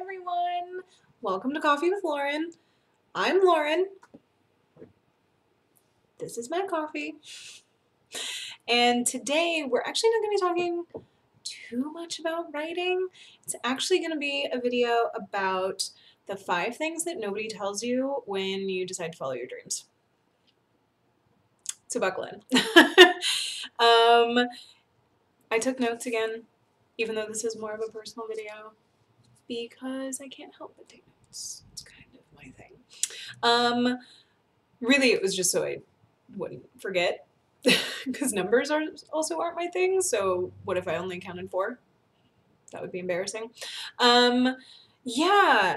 Everyone, welcome to Coffee with Lauren. I'm Lauren. This is my coffee. And today we're actually not going to be talking too much about writing. It's actually going to be a video about the 5 things that nobody tells you when you decide to follow your dreams. So buckle in. I took notes again, even though this is more of a personal video, because I can't help but take notes. It's kind of my thing. Really, it was just so I wouldn't forget, because numbers also aren't my thing. So what if I only counted 4? That would be embarrassing. Yeah,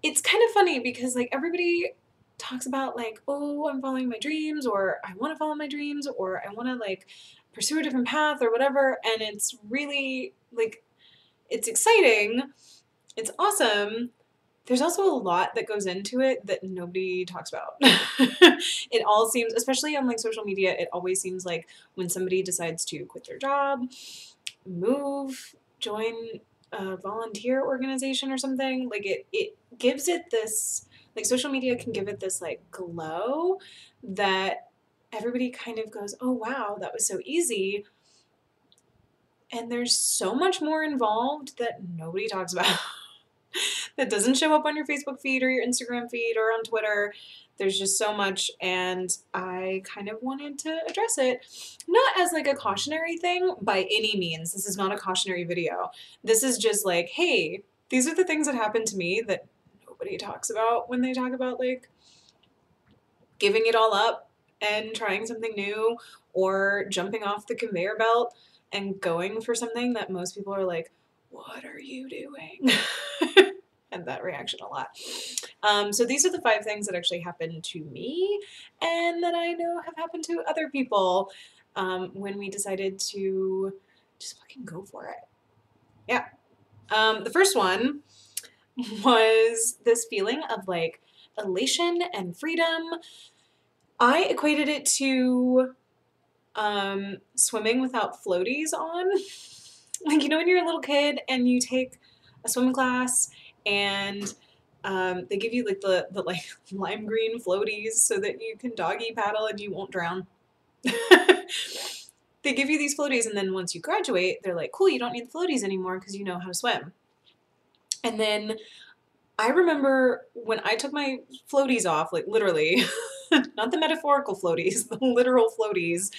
it's kind of funny because like everybody talks about like, oh, I'm following my dreams, or I want to follow my dreams, or I want to like pursue a different path or whatever, and it's really like it's exciting, it's awesome. There's also a lot that goes into it that nobody talks about. It all seems, especially on like social media, it always seems like when somebody decides to quit their job, move, join a volunteer organization or something, like it gives it this, like social media can give it this like glow that everybody kind of goes, oh wow, that was so easy. And there's so much more involved that nobody talks about. That doesn't show up on your Facebook feed or your Instagram feed or on Twitter. There's just so much, and I kind of wanted to address it. Not as like a cautionary thing by any means. This is not a cautionary video. This is just like, hey, these are the things that happened to me that nobody talks about when they talk about like giving it all up and trying something new or jumping off the conveyor belt and going for something that most people are like, what are you doing? And that reaction a lot. So these are the 5 things that actually happened to me and that I know have happened to other people when we decided to just fucking go for it. Yeah. The first one was this feeling of like elation and freedom. I equated it to swimming without floaties on. Like, you know, when you're a little kid and you take a swimming class and they give you like the like lime green floaties so that you can doggy paddle and you won't drown. They give you these floaties, and then once you graduate, they're like, cool, you don't need the floaties anymore because you know how to swim. And then I remember when I took my floaties off, like literally, not the metaphorical floaties, the literal floaties,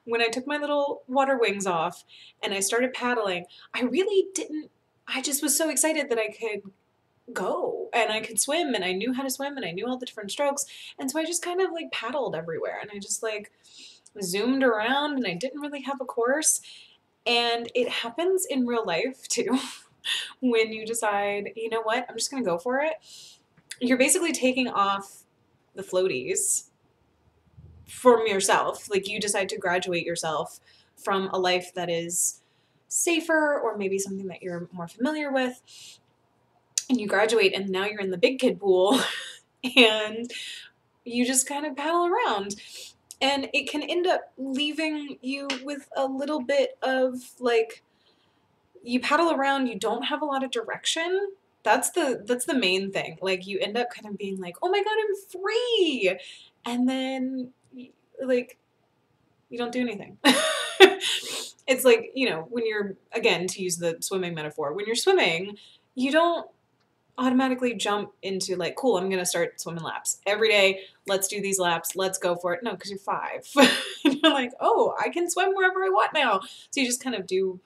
when I took my little water wings off and I started paddling, I just was so excited that I could go and I could swim and I knew how to swim and I knew all the different strokes. And so I just kind of like paddled everywhere and I just like zoomed around and I didn't really have a course. And it happens in real life too. When you decide, you know what, I'm just going to go for it. You're basically taking off the floaties from yourself. Like you decide to graduate yourself from a life that is safer or maybe something that you're more familiar with. And you graduate and now you're in the big kid pool and you just kind of paddle around. And it can end up leaving you with a little bit of like, you paddle around, you don't have a lot of direction. That's the main thing. Like you end up kind of being like, oh my God, I'm free. And then like you don't do anything. It's like, you know, when you're, again, to use the swimming metaphor, when you're swimming, you don't automatically jump into like, cool, I'm going to start swimming laps every day. Let's do these laps. Let's go for it. No, because you're 5. And you're like, oh, I can swim wherever I want now. So you just kind of do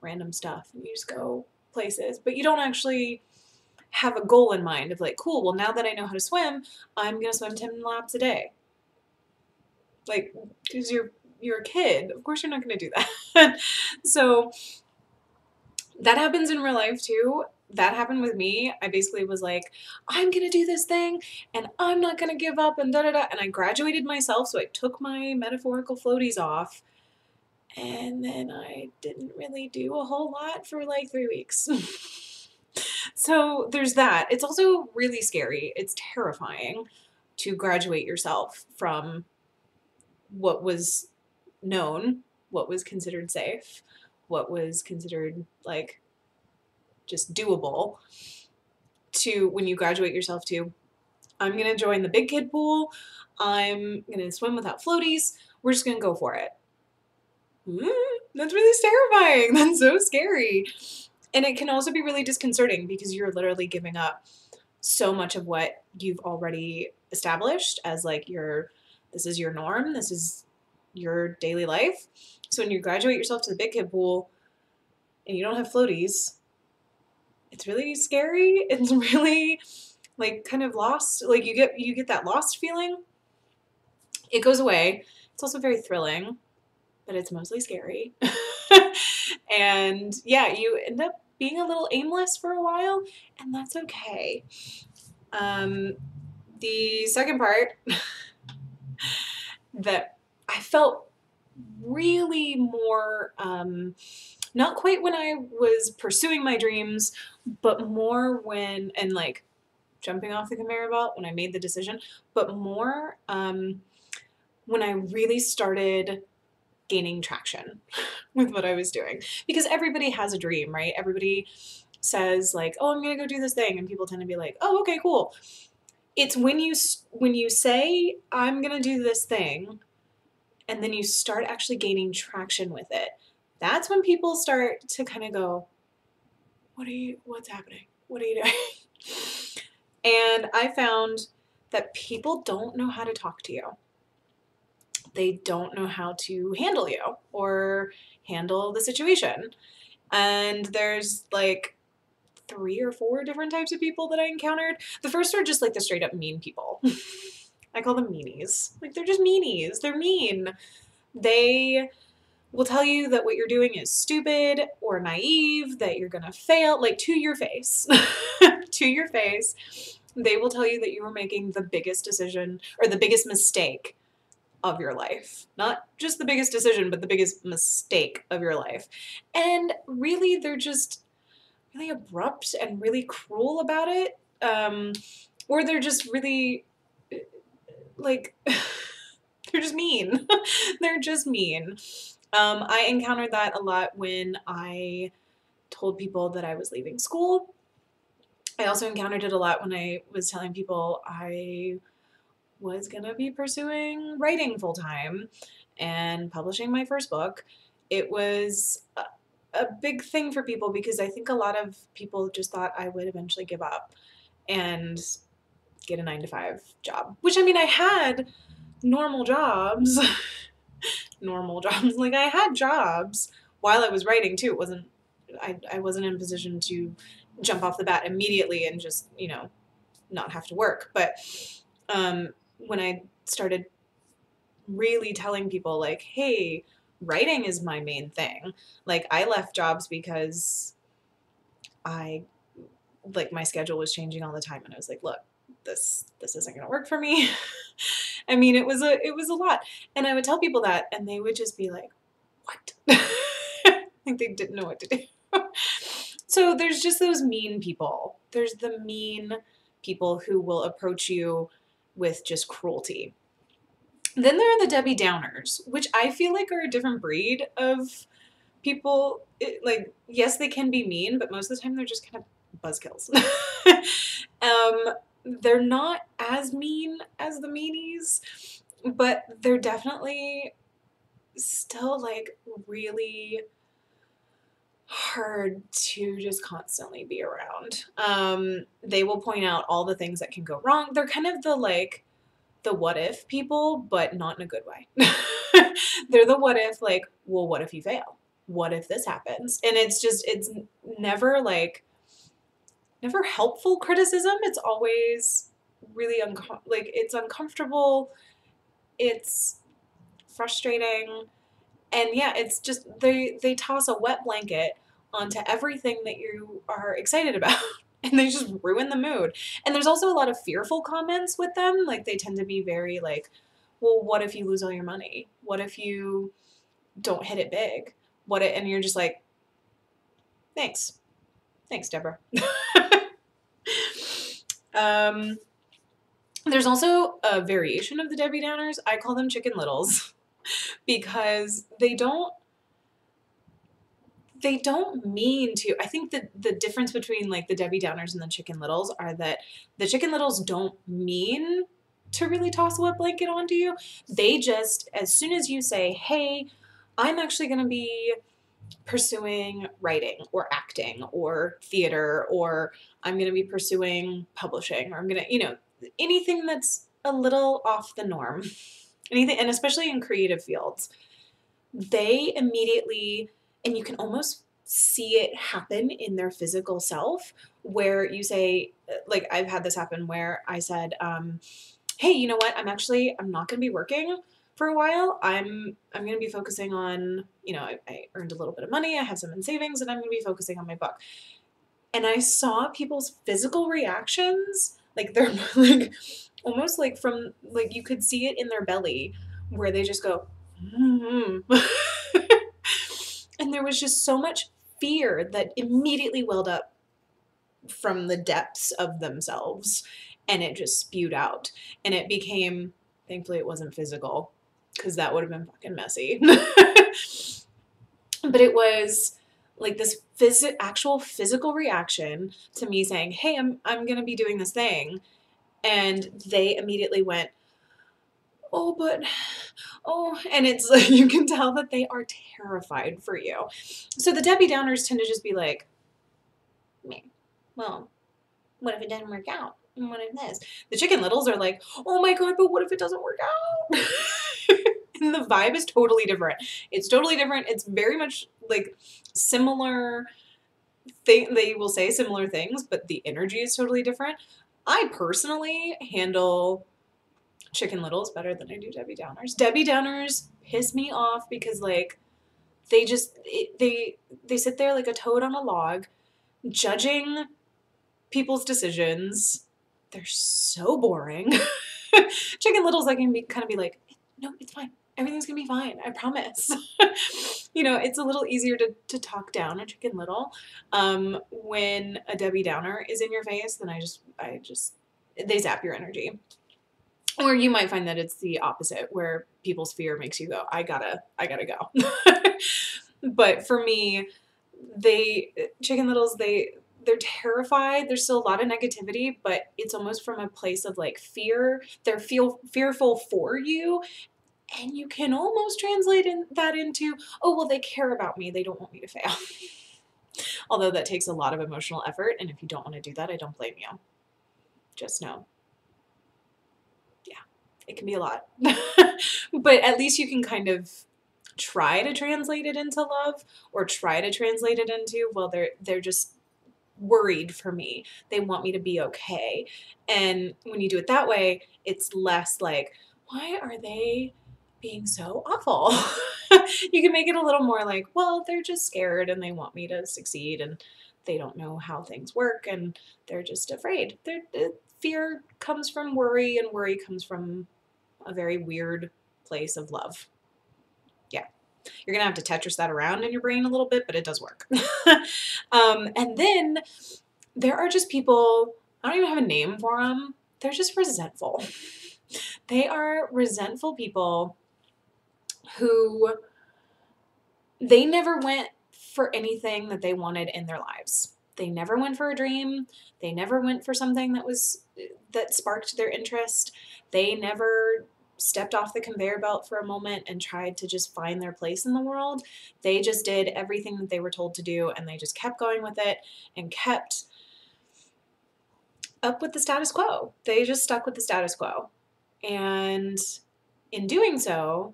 random stuff and you just go places, but you don't actually have a goal in mind of like, cool, well, now that I know how to swim, I'm going to swim 10 laps a day. Like, because you're a kid, of course you're not going to do that. So that happens in real life too. That happened with me. I basically was like, I'm going to do this thing and I'm not going to give up and da-da-da. And I graduated myself, so I took my metaphorical floaties off. And then I didn't really do a whole lot for like 3 weeks. So there's that. It's also really scary. It's terrifying to graduate yourself from what was known, what was considered safe, what was considered like just doable, to when you graduate yourself to, I'm going to join the big kid pool. I'm going to swim without floaties. We're just going to go for it. That's really terrifying. That's so scary. And it can also be really disconcerting because you're literally giving up so much of what you've already established as like this is your norm. This is your daily life. So when you graduate yourself to the big kid pool and you don't have floaties, it's really scary. It's really like kind of lost. Like you get that lost feeling. It goes away. It's also very thrilling, but it's mostly scary. And yeah, you end up being a little aimless for a while, and that's okay. The second part that I felt really more, not quite when I was pursuing my dreams, but more when, and like jumping off the conveyor belt when I made the decision, but more when I really started gaining traction with what I was doing. Because everybody has a dream, right? Everybody says like, oh, I'm going to go do this thing. And people tend to be like, oh, okay, cool. It's when you say, I'm going to do this thing, and then you start actually gaining traction with it. That's when people start to kind of go, what's happening? What are you doing? And I found that people don't know how to talk to you. They don't know how to handle you or handle the situation. And there's like 3 or 4 different types of people that I encountered. The first are just like the straight up mean people. I call them meanies. Like they're just meanies. They're mean. They will tell you that what you're doing is stupid or naive, that you're gonna fail, like to your face. To your face. They will tell you that you were making the biggest decision or the biggest mistake of your life. Not just the biggest decision, but the biggest mistake of your life. And really, they're just really abrupt and really cruel about it. Or they're just really, like, they're just mean. They're just mean. I encountered that a lot when I told people that I was leaving school. I also encountered it a lot when I was telling people I was going to be pursuing writing full time and publishing my first book. It was a big thing for people because I think a lot of people just thought I would eventually give up and get a 9-to-5 job, which I mean, I had normal jobs, normal jobs. Like I had jobs while I was writing too. It wasn't, I wasn't in a position to jump off the bat immediately and just, not have to work. But, when I started really telling people like, hey, writing is my main thing. Like I left jobs because my schedule was changing all the time and I was like, look, this isn't going to work for me. I mean, it was a lot. And I would tell people that and they would just be like, what? Like they didn't know what to do. So there's just those mean people. There's the mean people who will approach you with just cruelty. Then there are the Debbie Downers, which I feel like are a different breed of people. Yes, they can be mean, but most of the time they're just kind of buzzkills. They're not as mean as the meanies, but they're definitely still like really hard to just constantly be around. They will point out all the things that can go wrong. They're kind of the what if people, but not in a good way. They're the what if, like, well, what if you fail? What if this happens? And it's never never helpful criticism. It's always really it's uncomfortable. It's frustrating. And yeah, it's just, they toss a wet blanket onto everything that you are excited about. And they just ruin the mood. And there's also a lot of fearful comments with them. Like they tend to be very like, well, what if you lose all your money? What if you don't hit it big? And you're just like, thanks. Thanks, Deborah. There's also a variation of the Debbie Downers. I call them Chicken Littles because they're they don't mean to. I think that the difference between like the Debbie Downers and the Chicken Littles are that the Chicken Littles don't mean to really toss a wet blanket onto you. They just, as soon as you say, hey, I'm actually going to be pursuing writing or acting or theater, or I'm going to be pursuing publishing, or I'm going to, anything that's a little off the norm, anything, and especially in creative fields, they immediately, and you can almost see it happen in their physical self, where you say, like, I've had this happen where I said, hey, you know what? I'm not going to be working for a while. I'm going to be focusing on, I earned a little bit of money. I have some in savings, and I'm going to be focusing on my book. And I saw people's physical reactions, like they're like almost like from, like, you could see it in their belly where they just go, and there was just so much fear that immediately welled up from the depths of themselves, and it just spewed out, and it became, thankfully it wasn't physical, because that would have been fucking messy. But it was like this actual physical reaction to me saying, hey, I'm going to be doing this thing. And they immediately went, and it's like, you can tell that they are terrified for you. So the Debbie Downers tend to just be like, well, what if it doesn't work out? And what if this? The Chicken Littles are like, oh my God, but what if it doesn't work out? And the vibe is totally different. It's totally different. It's very much like similar thing. They will say similar things, but the energy is totally different. I personally handle Chicken Littles better than I do Debbie Downers. Debbie Downers piss me off because, like, they sit there like a toad on a log, judging people's decisions. They're so boring. Chicken Littles, I can kind of be like, no, it's fine. Everything's going to be fine. I promise. It's a little easier to talk down a Chicken Little. When a Debbie Downer is in your face, then they zap your energy. Or you might find that it's the opposite, where people's fear makes you go, I gotta go. But for me, Chicken Littles, they're terrified. There's still a lot of negativity, but it's almost from a place of like fear. They're fearful for you. And you can almost translate that into, oh, well, they care about me. They don't want me to fail. Although that takes a lot of emotional effort. And if you don't want to do that, I don't blame you. Just know. Yeah, it can be a lot. But at least you can kind of try to translate it into love, or try to translate it into, well, they're just worried for me. They want me to be okay. And when you do it that way, it's less like, why are they being so awful? You can make it a little more like, well, they're just scared and they want me to succeed, and they don't know how things work, and they're just afraid. Fear comes from worry, and worry comes from a very weird place of love. Yeah. You're going to have to Tetris that around in your brain a little bit, but it does work. And then there are just people, I don't even have a name for them. They're just resentful. They are resentful people who, they never went for anything that they wanted in their lives. They never went for a dream. They never went for something that sparked their interest. They never stepped off the conveyor belt for a moment and tried to just find their place in the world. They just did everything that they were told to do, and they just kept going with it and kept up with the status quo. They just stuck with the status quo. And in doing so,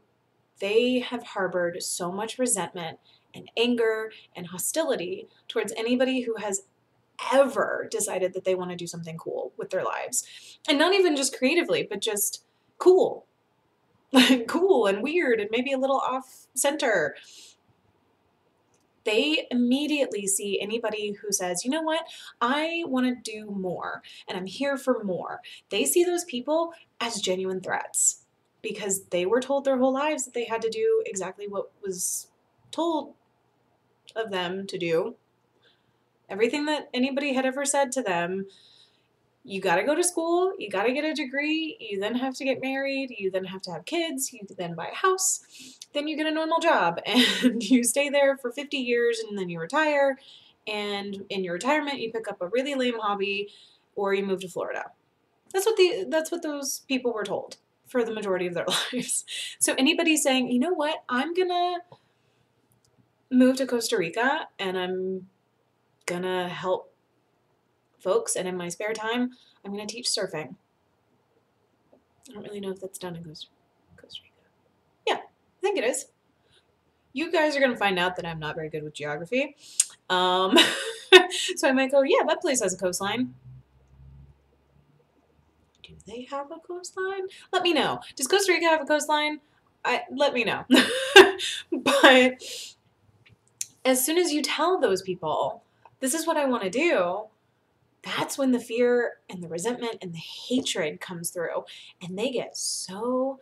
they have harbored so much resentment and anger and hostility towards anybody who has ever decided that they want to do something cool with their lives. And not even just creatively, but just cool. Cool and weird and maybe a little off center. They immediately see anybody who says, you know what, I want to do more and I'm here for more. They see those people as genuine threats because they were told their whole lives that they had to do exactly what was told of them to do. Everything that anybody had ever said to them You got to go to school, you got to get a degree, you then have to get married, you then have to have kids, you then buy a house, then you get a normal job, and you stay there for 50 years, and then you retire, and in your retirement you pick up a really lame hobby, or you move to Florida. That's what those people were told for the majority of their lives. So anybody saying, you know what, I'm gonna move to Costa Rica and I'm gonna help folks, and in my spare time I'm gonna teach surfing. I don't really know if that's done in Costa Rica. Yeah, I think it is. You guys are gonna find out that I'm not very good with geography. So I might go, yeah, that place has a coastline. Do they have a coastline? Let me know. Does Costa Rica have a coastline? Let me know. But as soon as you tell those people, this is what I want to do, that's when the fear and the resentment and the hatred comes through, and they get so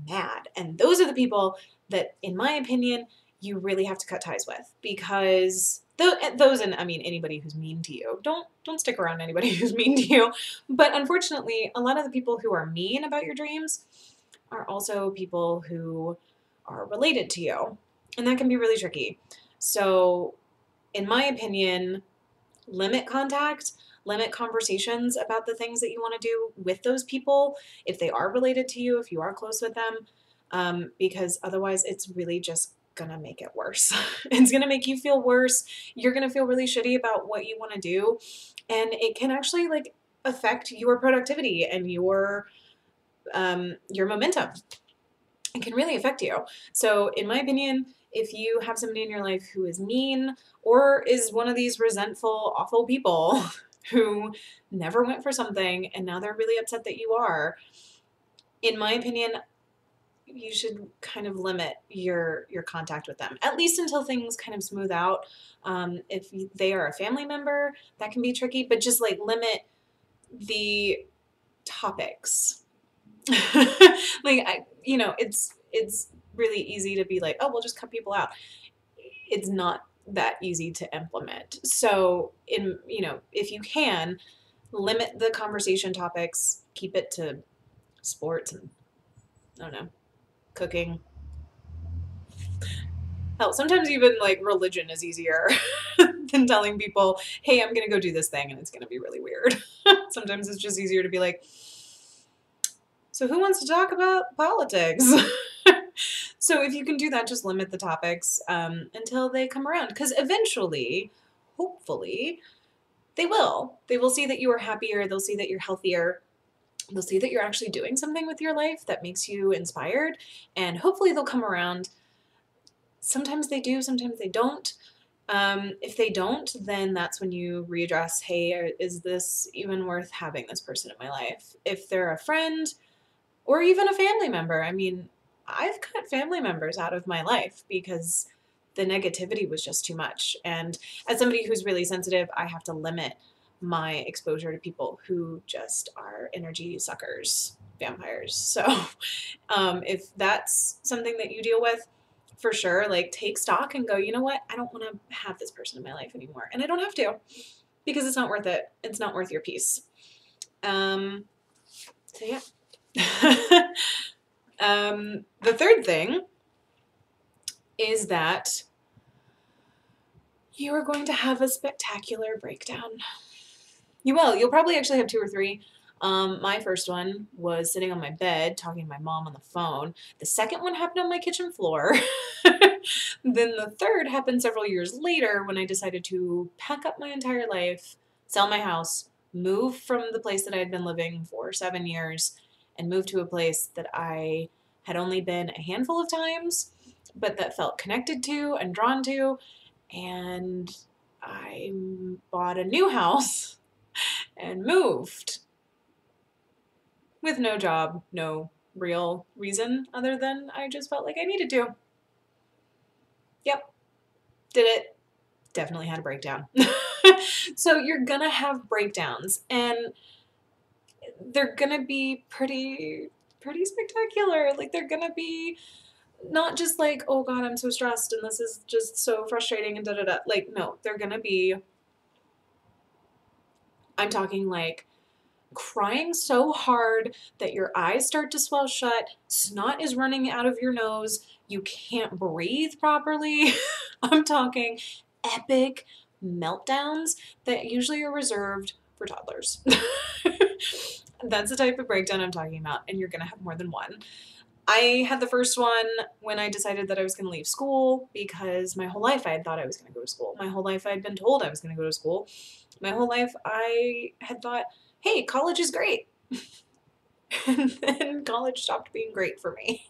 mad. And those are the people that, in my opinion, you really have to cut ties with, because those, and I mean anybody who's mean to you, don't stick around anybody who's mean to you. But unfortunately, a lot of the people who are mean about your dreams are also people who are related to you, and that can be really tricky. So in my opinion, limit contact, limit conversations about the things that you want to do with those people if they are related to you, if you are close with them, because otherwise it's really just gonna make it worse. It's gonna make you feel worse. You're gonna feel really shitty about what you want to do, and it can actually like affect your productivity and your momentum. It can really affect you. So in my opinion, if you have somebody in your life who is mean or is one of these resentful, awful people who never went for something and now they're really upset that you are, in my opinion, you should kind of limit your contact with them, at least until things kind of smooth out. If they are a family member, that can be tricky, but just like limit the topics. Like it's really easy to be like, oh, we'll just cut people out. It's not that easy to implement. So if you can limit the conversation topics, keep it to sports and I don't know, cooking. Hell, sometimes even like religion is easier than telling people, hey, I'm gonna go do this thing and it's gonna be really weird. Sometimes it's just easier to be like, so who wants to talk about politics? So if you can do that, just limit the topics until they come around. Because eventually, hopefully, they will. They will see that you are happier. They'll see that you're healthier. They'll see that you're actually doing something with your life that makes you inspired. And hopefully they'll come around. Sometimes they do, sometimes they don't. If they don't, then that's when you readdress, hey, is this even worth having this person in my life? If they're a friend or even a family member. I mean, I've cut family members out of my life because the negativity was just too much. And as somebody who's really sensitive, I have to limit my exposure to people who just are energy suckers, vampires. So if that's something that you deal with, for sure, like take stock and go, you know what? I don't want to have this person in my life anymore. And I don't have to, because it's not worth it. It's not worth your peace. So yeah. The third thing is that you are going to have a spectacular breakdown. You will. You'll probably actually have two or three. My first one was sitting on my bed talking to my mom on the phone. The second one happened on my kitchen floor. Then the third happened several years later when I decided to pack up my entire life, sell my house, move from the place that I had been living for 7 years, and move to a place that I had only been a handful of times, but that felt connected to and drawn to. And I bought a new house and moved with no job, no real reason other than I just felt like I needed to. Yep, did it. Definitely had a breakdown. So you're gonna have breakdowns, and they're gonna be pretty spectacular. Like they're gonna be not just like, oh God, I'm so stressed and this is just so frustrating and da da da. Like, no, they're gonna be, I'm talking like crying so hard that your eyes start to swell shut, snot is running out of your nose, you can't breathe properly. I'm talking epic meltdowns that usually are reserved for toddlers. That's the type of breakdown I'm talking about, and you're gonna have more than one. I had the first one when I decided that I was going to leave school because my whole life I had thought I was going to go to school. My whole life I had been told I was going to go to school. My whole life I had thought, hey, college is great. And then college stopped being great for me.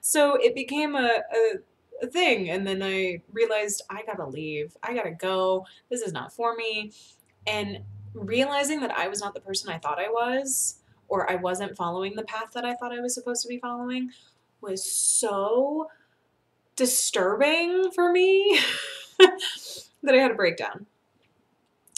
So it became a thing. And then I realized I gotta leave. I gotta go. This is not for me. And realizing that I was not the person I thought I was, or I wasn't following the path that I thought I was supposed to be following, was so disturbing for me that I had a breakdown.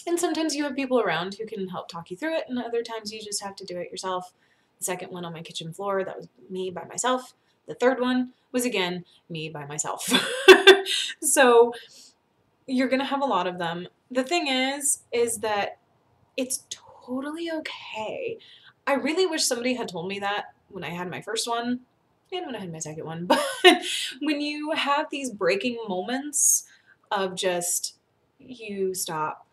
And sometimes you have people around who can help talk you through it, and other times you just have to do it yourself. The second one on my kitchen floor, that was me by myself. The third one was, again, me by myself. So you're going to have a lot of them. The thing is that it's totally okay. I really wish somebody had told me that when I had my first one and when I had my second one. But when you have these breaking moments of just, you stop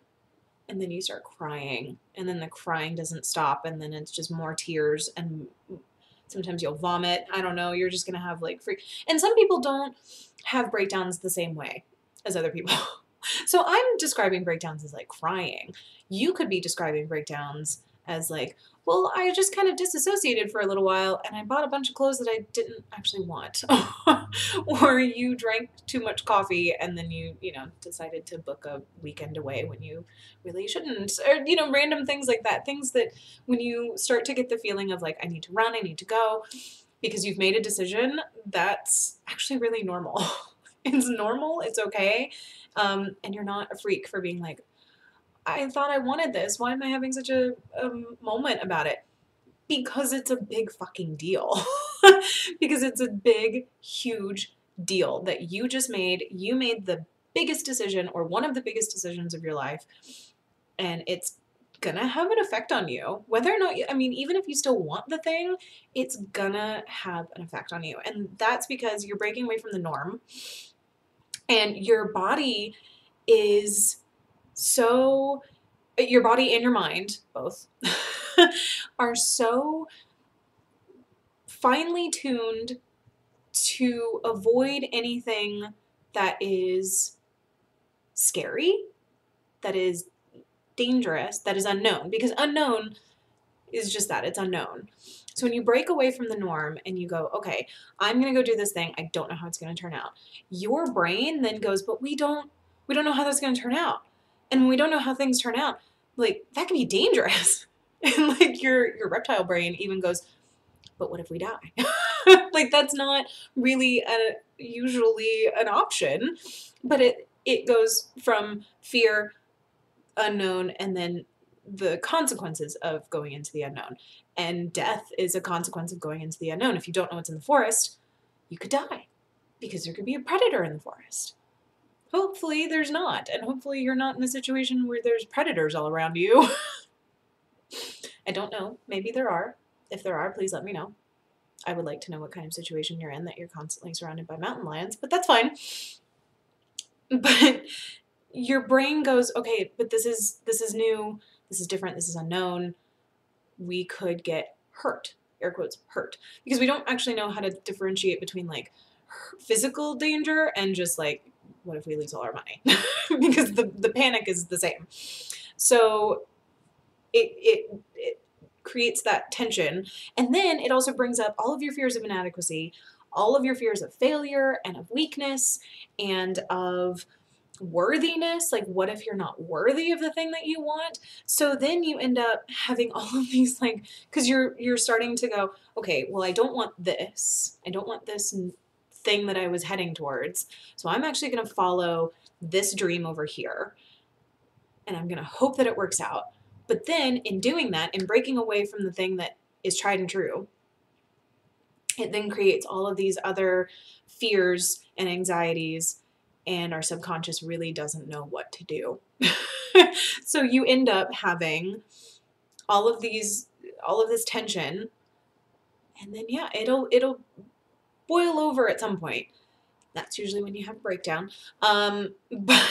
and then you start crying and then the crying doesn't stop and then it's just more tears and sometimes you'll vomit. I don't know. You're just going to have like and some people don't have breakdowns the same way as other people. So I'm describing breakdowns as like crying. You could be describing breakdowns as like, well, I just kind of disassociated for a little while and I bought a bunch of clothes that I didn't actually want. Or you drank too much coffee and then you decided to book a weekend away when you really shouldn't. Or, random things like that. Things that when you start to get the feeling of like, I need to run, I need to go, because you've made a decision, that's actually really normal. It's normal. It's okay. And you're not a freak for being like, I thought I wanted this. Why am I having such a moment about it? Because it's a big fucking deal. Because it's a big, huge deal that you just made. You made the biggest decision or one of the biggest decisions of your life. And it's gonna have an effect on you. Whether or not even if you still want the thing, it's gonna have an effect on you. And that's because you're breaking away from the norm. And your body is your body and your mind, both, are so finely tuned to avoid anything that is scary, that is dangerous, that is unknown, because unknown is just that, it's unknown. So when you break away from the norm and you go, okay, I'm going to go do this thing, I don't know how it's going to turn out. Your brain then goes, but we don't know how that's going to turn out. And when we don't know how things turn out, like, that can be dangerous. And like your reptile brain even goes, but what if we die? Like, that's not really usually an option, but it goes from fear, unknown, and then the consequences of going into the unknown. And death is a consequence of going into the unknown. If you don't know what's in the forest, you could die because there could be a predator in the forest. Hopefully there's not, and hopefully you're not in a situation where there's predators all around you. I don't know. Maybe there are. If there are, please let me know. I would like to know what kind of situation you're in, that you're constantly surrounded by mountain lions, but that's fine. But your brain goes, okay, but this is new, this is different, this is unknown. We could get hurt, air quotes, hurt, because we don't actually know how to differentiate between like physical danger and just like, what if we lose all our money? Because the panic is the same. So it creates that tension. And then it also brings up all of your fears of inadequacy, all of your fears of failure and of weakness and of worthiness. Like, what if you're not worthy of the thing that you want? So then you end up having all of these, like, because you're starting to go, okay, well, I don't want this. I don't want this thing that I was heading towards. So I'm actually going to follow this dream over here. And I'm going to hope that it works out. But then in doing that, in breaking away from the thing that is tried and true, it then creates all of these other fears and anxieties, and our subconscious really doesn't know what to do. So you end up having all of this tension, and then yeah, it'll boil over at some point. That's usually when you have a breakdown. But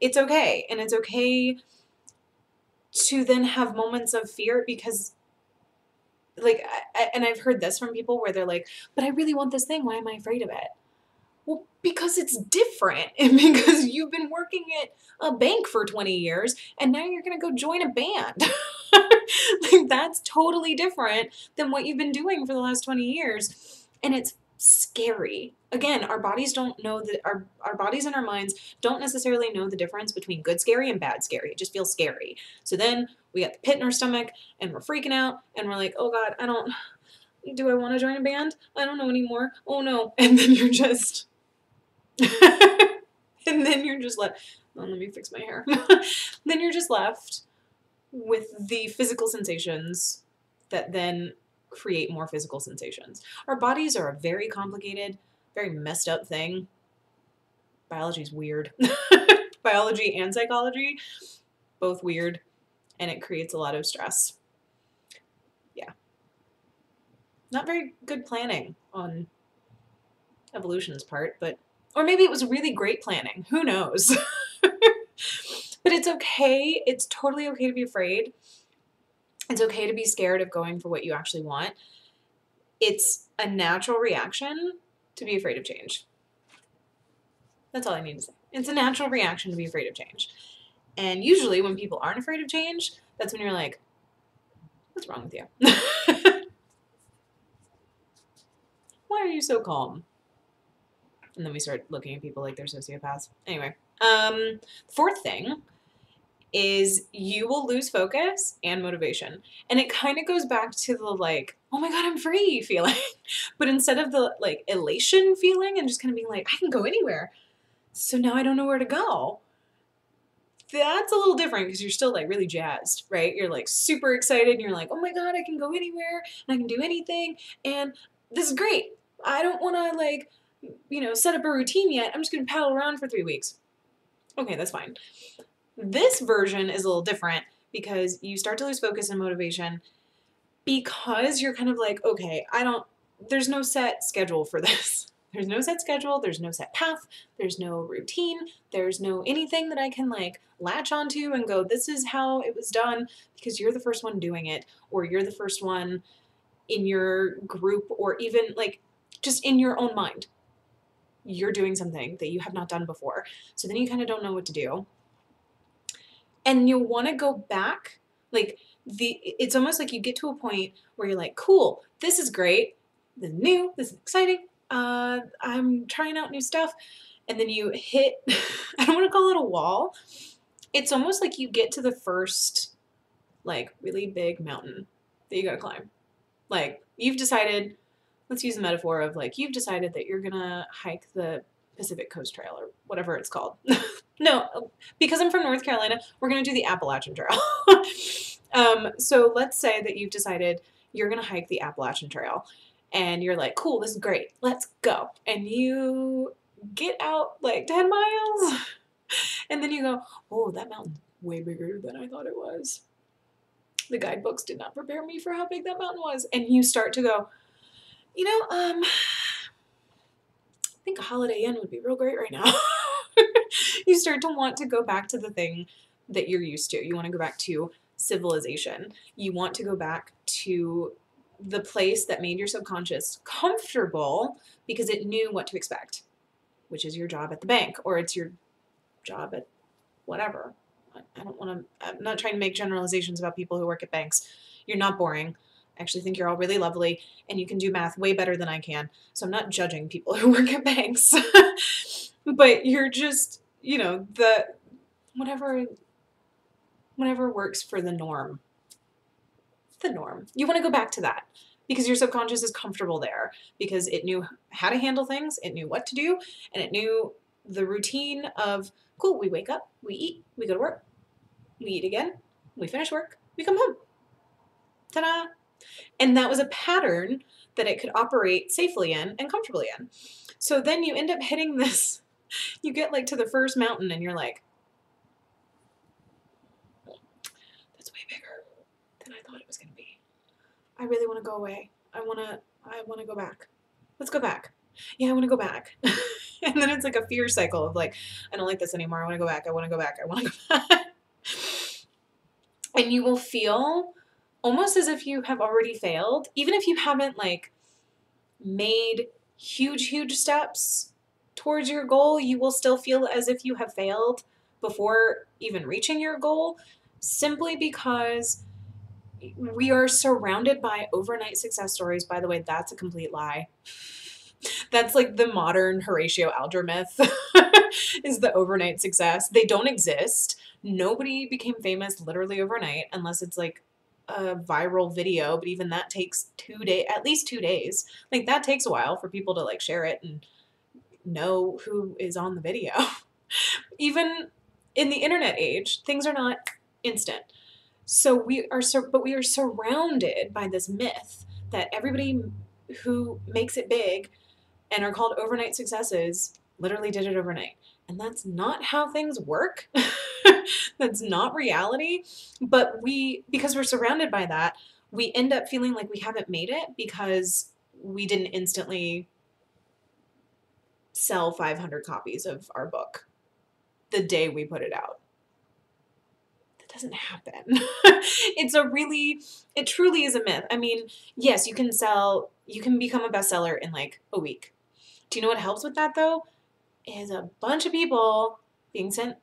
it's okay, and it's okay to then have moments of fear because like and I've heard this from people where they're like, but I really want this thing, why am I afraid of it? Well, because it's different and because you've been working at a bank for 20 years and now you're going to go join a band. Like that's totally different than what you've been doing for the last 20 years. And it's scary. Again, our bodies don't know that our bodies and our minds don't necessarily know the difference between good scary and bad scary. It just feels scary. So then we got the pit in our stomach and we're freaking out and we're like, "Oh God, do I want to join a band? I don't know anymore. Oh no." And then you're just and then you're just left. Oh, let me fix my hair. Then you're just left with the physical sensations that then create more physical sensations. Our bodies are a very complicated, very messed up thing. Biology's weird. Biology and psychology, both weird, and it creates a lot of stress. Yeah. Not very good planning on evolution's part, but or maybe it was really great planning. Who knows? But it's okay. It's totally okay to be afraid. It's okay to be scared of going for what you actually want. It's a natural reaction to be afraid of change. That's all I need to say. It's a natural reaction to be afraid of change. And usually when people aren't afraid of change, that's when you're like, what's wrong with you? Why are you so calm? And then we start looking at people like they're sociopaths. Anyway, fourth thing is you will lose focus and motivation. And it kind of goes back to the like, oh my God, I'm free feeling. But instead of the like elation feeling and just kind of being like, I can go anywhere. So now I don't know where to go. That's a little different because you're still like really jazzed, right? You're like super excited and you're like, oh my God, I can go anywhere and I can do anything. And this is great. I don't want to like, set up a routine yet. I'm just going to paddle around for 3 weeks. Okay, that's fine. This version is a little different because you start to lose focus and motivation because you're kind of like, okay, there's no set schedule for this. There's no set schedule. There's no set path. There's no routine. There's no anything that I can like latch onto and go, this is how it was done because you're the first one doing it or you're the first one in your group or even like just in your own mind. You're doing something that you have not done before. So then you kind of don't know what to do. And you'll want to go back. Like it's almost like you get to a point where you're like, cool, this is great. This is new. This is exciting. I'm trying out new stuff. And then you hit, I don't want to call it a wall. It's almost like you get to the first like really big mountain that you got to climb. Like you've decided, let's use the metaphor of like, you've decided that you're going to hike the Pacific Coast Trail or whatever it's called. No, because I'm from North Carolina, we're going to do the Appalachian Trail. So let's say that you've decided you're going to hike the Appalachian Trail and you're like, cool, this is great. Let's go. And you get out like 10 miles and then you go, oh, that mountain's way bigger than I thought it was. The guidebooks did not prepare me for how big that mountain was. And you start to go, I think a Holiday Inn would be real great right now. You start to want to go back to the thing that you're used to. You want to go back to civilization. You want to go back to the place that made your subconscious comfortable because it knew what to expect, which is your job at the bank or it's your job at whatever. I'm not trying to make generalizations about people who work at banks. You're not boring. I actually think you're all really lovely and you can do math way better than I can. So I'm not judging people who work at banks. But you're just, the whatever works for the norm. The norm. You want to go back to that because your subconscious is comfortable there because it knew how to handle things, it knew what to do, and it knew the routine of, cool, we wake up, we eat, we go to work, we eat again, we finish work, we come home. Ta-da! And that was a pattern that it could operate safely in and comfortably in. So then you end up hitting this, you get like to the first mountain and you're like, that's way than I thought it was going to be. I really want to go away. I want to go back. Let's go back. Yeah, I want to go back. And then it's like a fear cycle of like, I don't like this anymore. I want to go back. I want to go back. I want to go back. And you will feel almost as if you have already failed, even if you haven't like made huge steps towards your goal, you will still feel as if you have failed before even reaching your goal, simply because we are surrounded by overnight success stories. By the way, that's a complete lie. That's like the modern Horatio Alger myth is the overnight success. They don't exist. Nobody became famous literally overnight unless it's like a viral video, but even that takes 2 days, at least 2 days. Like that takes a while for people to like share it and know who is on the video. Even in the internet age, things are not instant. So we are surrounded by this myth that everybody who makes it big and are called overnight successes literally did it overnight. And that's not how things work. That's not reality. But because we're surrounded by that, we end up feeling like we haven't made it because we didn't instantly sell 500 copies of our book the day we put it out. That doesn't happen. It truly is a myth. I mean, yes, you can become a bestseller in like a week. Do you know what helps with that though? Is a bunch of people being sent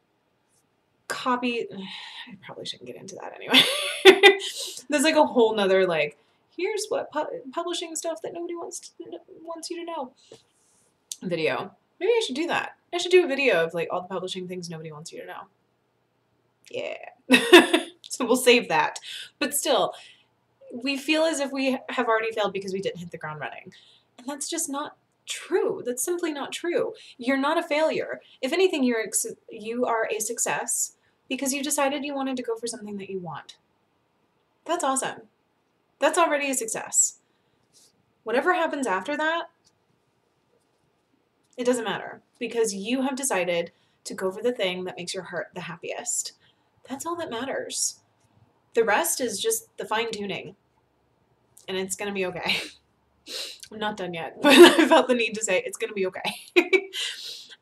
copy. I probably shouldn't get into that anyway. There's like a whole nother like, here's what publishing stuff that nobody wants you to know video. Maybe I should do that. I should do a video of like all the publishing things nobody wants you to know. Yeah. So we'll save that. But still, we feel as if we have already failed because we didn't hit the ground running. And that's just not true. That's simply not true. You're not a failure. If anything, you are a success because you decided you wanted to go for something that you want. That's awesome. That's already a success. Whatever happens after that, it doesn't matter because you have decided to go for the thing that makes your heart the happiest. That's all that matters. The rest is just the fine tuning, and it's going to be okay. I'm not done yet, but I felt the need to say it's going to be okay.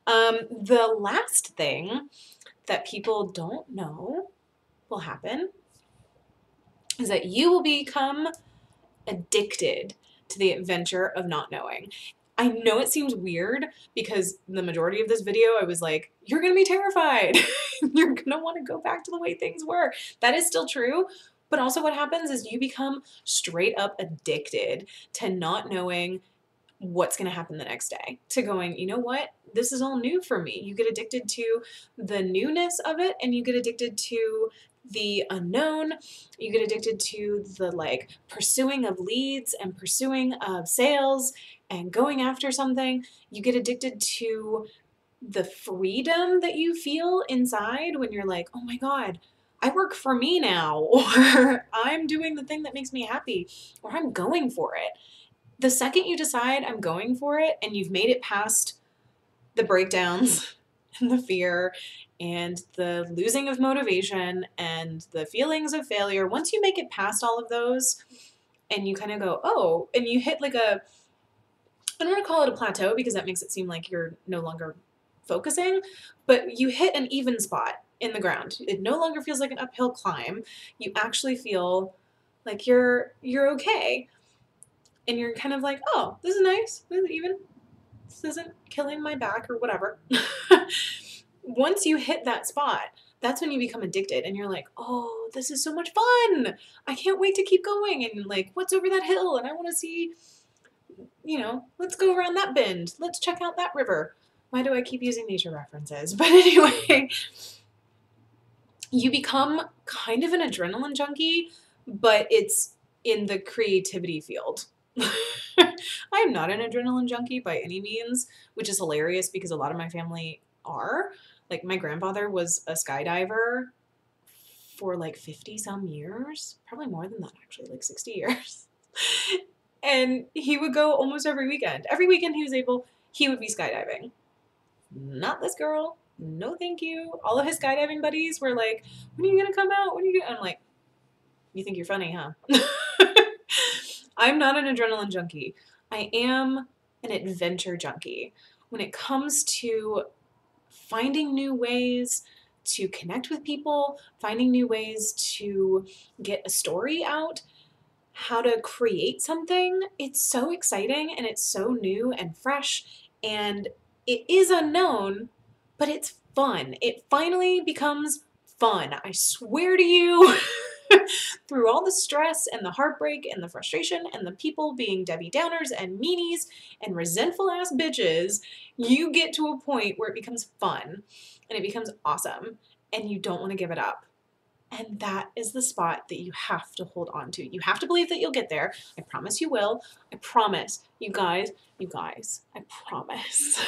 The last thing that people don't know will happen is that you will become addicted to the adventure of not knowing. I know it seems weird because the majority of this video, I was like, you're going to be terrified. You're going to want to go back to the way things were. That is still true. But also what happens is you become straight up addicted to not knowing what's going to happen the next day, to going, you know what? This is all new for me. You get addicted to the newness of it, and you get addicted to the unknown. You get addicted to the like pursuing of leads and pursuing of sales and going after something. You get addicted to the freedom that you feel inside when you're like, oh my God, I work for me now, or I'm doing the thing that makes me happy, or I'm going for it. The second you decide I'm going for it and you've made it past the breakdowns and the fear and the losing of motivation and the feelings of failure, once you make it past all of those and you kind of go, oh, and you hit like I don't want to call it a plateau because that makes it seem like you're no longer focusing, but you hit an even spot in the ground. It no longer feels like an uphill climb. You actually feel like you're okay. And you're kind of like, oh, this is nice. This is even. This isn't killing my back or whatever. Once you hit that spot, that's when you become addicted and you're like, oh, this is so much fun. I can't wait to keep going. And like, what's over that hill? And I want to see, let's go around that bend. Let's check out that river. Why do I keep using nature references? But anyway, you become kind of an adrenaline junkie, but it's in the creativity field. I am not an adrenaline junkie by any means, which is hilarious because a lot of my family are. Like my grandfather was a skydiver for like 50 some years, probably more than that actually, like 60 years. And he would go almost every weekend. Every weekend he would be skydiving. Not this girl. No, thank you. All of his skydiving buddies were like, when are you going to come out? When are you going to? I'm like, You think you're funny, huh? I'm not an adrenaline junkie. I am an adventure junkie. When it comes to finding new ways to connect with people, finding new ways to get a story out, how to create something, it's so exciting and it's so new and fresh and it is unknown, but it's fun. It finally becomes fun. I swear to you, through all the stress and the heartbreak and the frustration and the people being Debbie Downers and meanies and resentful ass bitches, you get to a point where it becomes fun and it becomes awesome and you don't want to give it up. And that is the spot that you have to hold on to. You have to believe that you'll get there. I promise you will. I promise. You guys, I promise.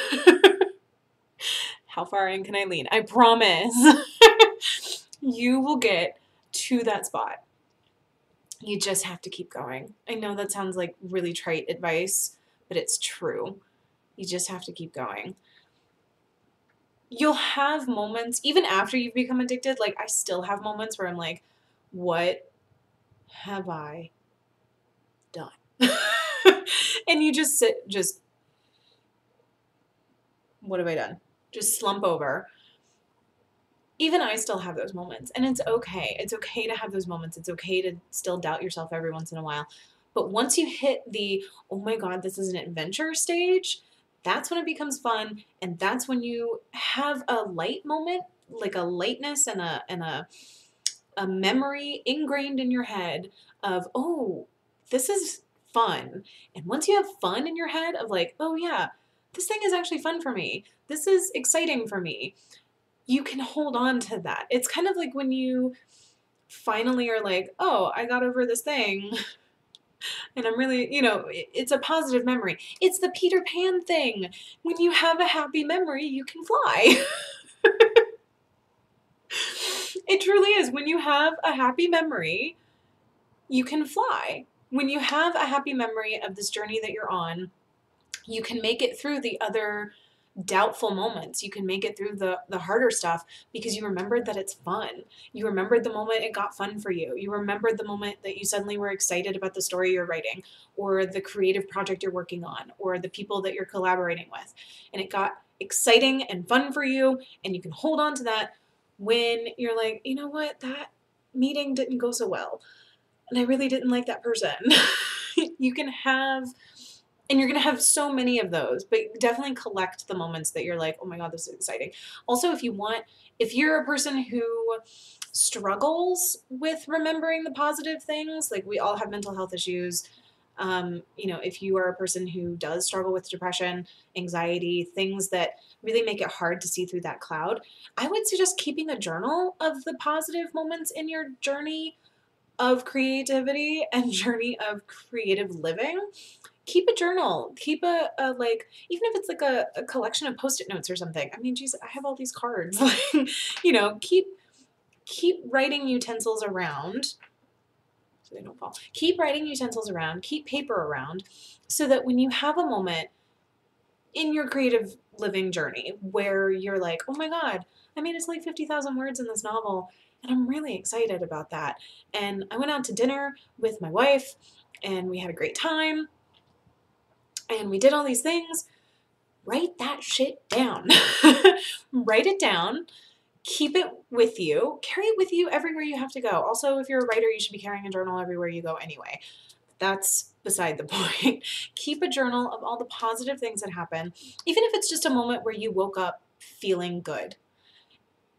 How far in can I lean? I promise. You will get to that spot. You just have to keep going. I know that sounds like really trite advice, but it's true. You just have to keep going. You'll have moments, even after you've become addicted, like I still have moments where I'm like, what have I done? And you just sit, what have I done? Just slump over. Even I still have those moments, and it's okay. It's okay to have those moments. It's okay to still doubt yourself every once in a while. But once you hit the, oh my God, this is an adventure stage, that's when it becomes fun, and that's when you have a light moment, like a lightness and a memory ingrained in your head of, oh, this is fun. And once you have fun in your head of like, oh yeah, this thing is actually fun for me. This is exciting for me. You can hold on to that. It's kind of like when you finally are like, oh, I got over this thing. And I'm really, it's a positive memory. It's the Peter Pan thing. When you have a happy memory, you can fly. It truly is. When you have a happy memory, you can fly. When you have a happy memory of this journey that you're on, you can make it through the other doubtful moments. You can make it through the harder stuff because you remembered that it's fun. You remembered the moment it got fun for you. You remembered the moment that you suddenly were excited about the story you're writing or the creative project you're working on or the people that you're collaborating with. And it got exciting and fun for you, and you can hold on to that when you're like, you know what, that meeting didn't go so well. And I really didn't like that person. You can have, and you're going to have so many of those, but definitely collect the moments that you're like, oh my God, this is exciting. Also, if you're a person who struggles with remembering the positive things, like we all have mental health issues. If you are a person who does struggle with depression, anxiety, things that really make it hard to see through that cloud, I would suggest keeping a journal of the positive moments in your journey of creativity and journey of creative living. Keep a journal. Keep a like, even if it's like a collection of Post-it notes or something. I mean, geez, I have all these cards. Like, keep writing utensils around so they don't fall. Keep writing utensils around. Keep paper around so that when you have a moment in your creative living journey where you're like, oh my God, I mean, it's like 50,000 words in this novel, and I'm really excited about that. And I went out to dinner with my wife, and we had a great time, and we did all these things. Write that shit down. Write it down. Keep it with you. Carry it with you everywhere you have to go. Also, if you're a writer, you should be carrying a journal everywhere you go anyway. That's beside the point. Keep a journal of all the positive things that happen, even if it's just a moment where you woke up feeling good.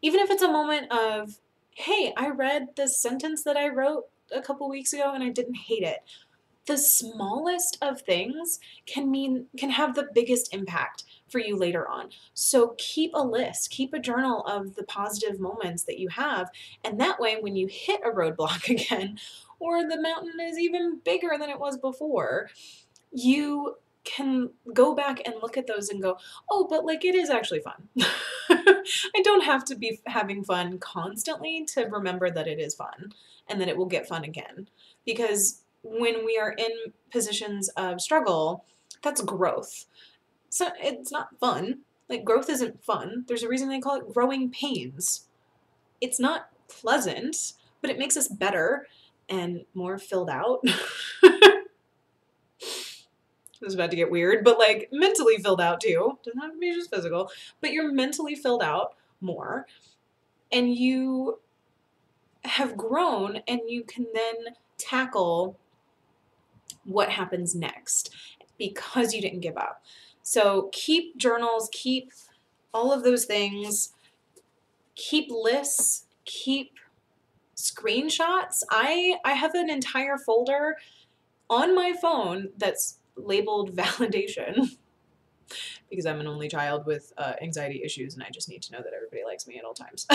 Even if it's a moment of, hey, I read this sentence that I wrote a couple weeks ago and I didn't hate it. The smallest of things can have the biggest impact for you later on. So keep a list, keep a journal of the positive moments that you have, and that way when you hit a roadblock again, or the mountain is even bigger than it was before, you can go back and look at those and go, oh, but like it is actually fun. I don't have to be having fun constantly to remember that it is fun and that it will get fun again. Because when we are in positions of struggle, that's growth. So it's not fun. Like growth isn't fun. There's a reason they call it growing pains. It's not pleasant, but it makes us better. and more filled out. It was about to get weird, but like mentally filled out too. Doesn't have to be just physical, but you're mentally filled out more, and you have grown, and you can then tackle what happens next because you didn't give up. So keep journals, keep all of those things, keep lists, keep screenshots. I have an entire folder on my phone that's labeled validation because I'm an only child with anxiety issues, and I just need to know that everybody likes me at all times.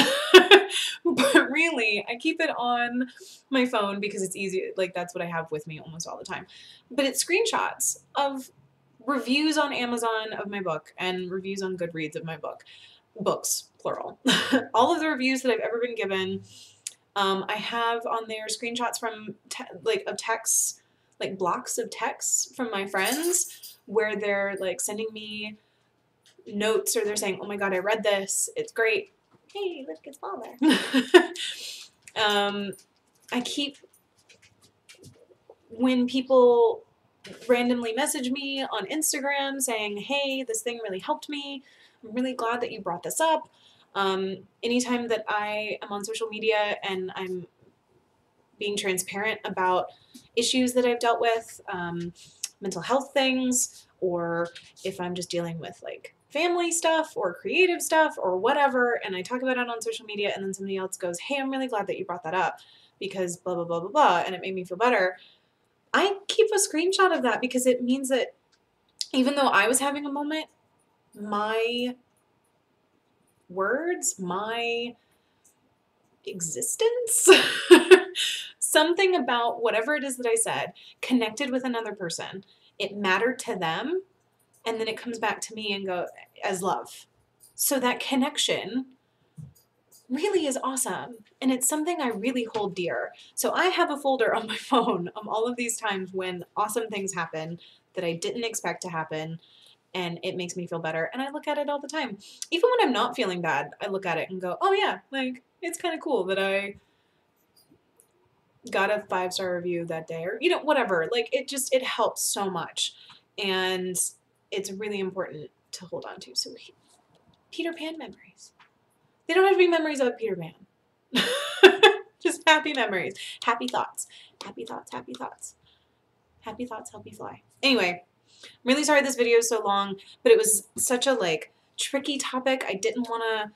But really, I keep it on my phone because it's easy. Like, that's what I have with me almost all the time. But it's screenshots of reviews on Amazon of my book and reviews on Goodreads of my book. Books, plural. All of the reviews that I've ever been given. I have on there screenshots from of texts, like blocks of texts from my friends where they're like sending me notes, or they're saying, "Oh my God, I read this. It's great. Hey, look, it's father." I keep, when people randomly message me on Instagram saying, "Hey, this thing really helped me. I'm really glad that you brought this up." Anytime that I am on social media and I'm being transparent about issues that I've dealt with, mental health things, or if I'm just dealing with like family stuff or creative stuff or whatever, and I talk about it on social media, and then somebody else goes, "Hey, I'm really glad that you brought that up because blah, blah, blah, blah, blah, and it made me feel better." I keep a screenshot of that because it means that even though I was having a moment, my words, my existence, something about whatever it is that I said connected with another person. It mattered to them, and then it comes back to me and go as love. So that connection really is awesome, and it's something I really hold dear. So I have a folder on my phone of all of these times when awesome things happen that I didn't expect to happen, and it makes me feel better, and I look at it all the time. Even when I'm not feeling bad, I look at it and go, "Oh yeah, like it's kind of cool that I got a 5-star review that day," or whatever. Like, it helps so much, and it's really important to hold on to. So Peter Pan memories, they don't have to be memories of Peter Pan. Just happy memories, happy thoughts, happy thoughts, happy thoughts, happy thoughts help you fly. Anyway, I'm really sorry this video is so long, but it was such a like tricky topic. I didn't want to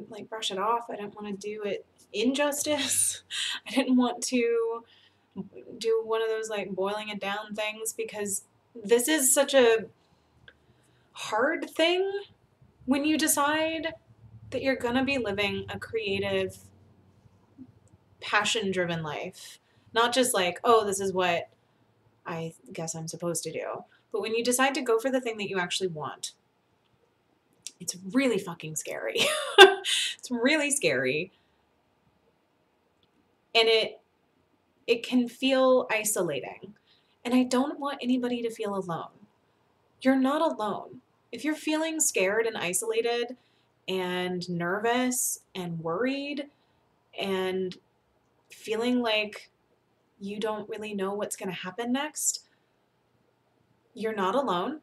like brush it off. I didn't want to do it injustice. I didn't want to do one of those like boiling it down things, because this is such a hard thing when you decide that you're gonna be living a creative, passion-driven life. Not just like, oh, this is what I guess I'm supposed to do. But when you decide to go for the thing that you actually want, it's really fucking scary. It's really scary. And it can feel isolating. And I don't want anybody to feel alone. You're not alone. If you're feeling scared and isolated and nervous and worried and feeling like you don't really know what's going to happen next, you're not alone.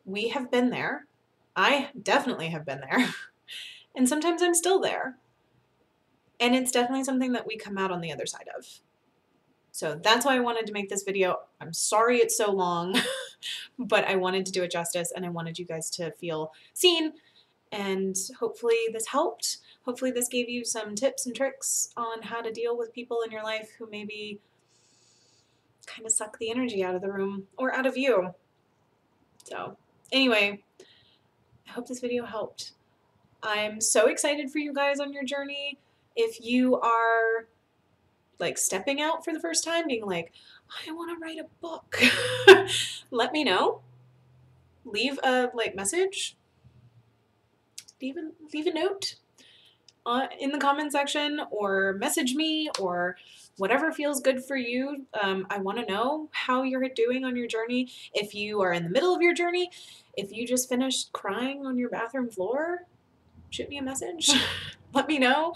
We have been there. I definitely have been there. And sometimes I'm still there. And it's definitely something that we come out on the other side of. So that's why I wanted to make this video. I'm sorry it's so long, but I wanted to do it justice, and I wanted you guys to feel seen, and hopefully this helped. Hopefully this gave you some tips and tricks on how to deal with people in your life who maybe kind of suck the energy out of the room or out of you. So anyway, I hope this video helped. I'm so excited for you guys on your journey. If you are like stepping out for the first time, being like, I want to write a book, let me know. Leave a message. Leave a note in the comment section, or message me, or whatever feels good for you. I want to know how you're doing on your journey. If you are in the middle of your journey, if you just finished crying on your bathroom floor, shoot me a message. Let me know,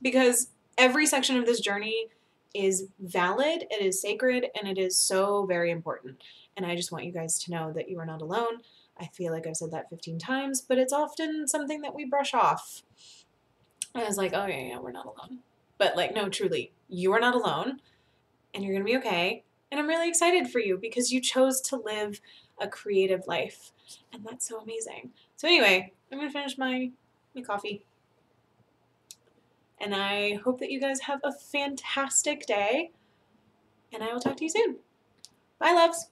because every section of this journey is valid, it is sacred, and it is so very important. And I just want you guys to know that you are not alone. I feel like I've said that 15 times, but it's often something that we brush off. And I was like, oh yeah, we're not alone. But like, no, truly, you are not alone, and you're gonna be okay. And I'm really excited for you because you chose to live a creative life. And that's so amazing. So anyway, I'm gonna finish my coffee. And I hope that you guys have a fantastic day. And I will talk to you soon. Bye, loves.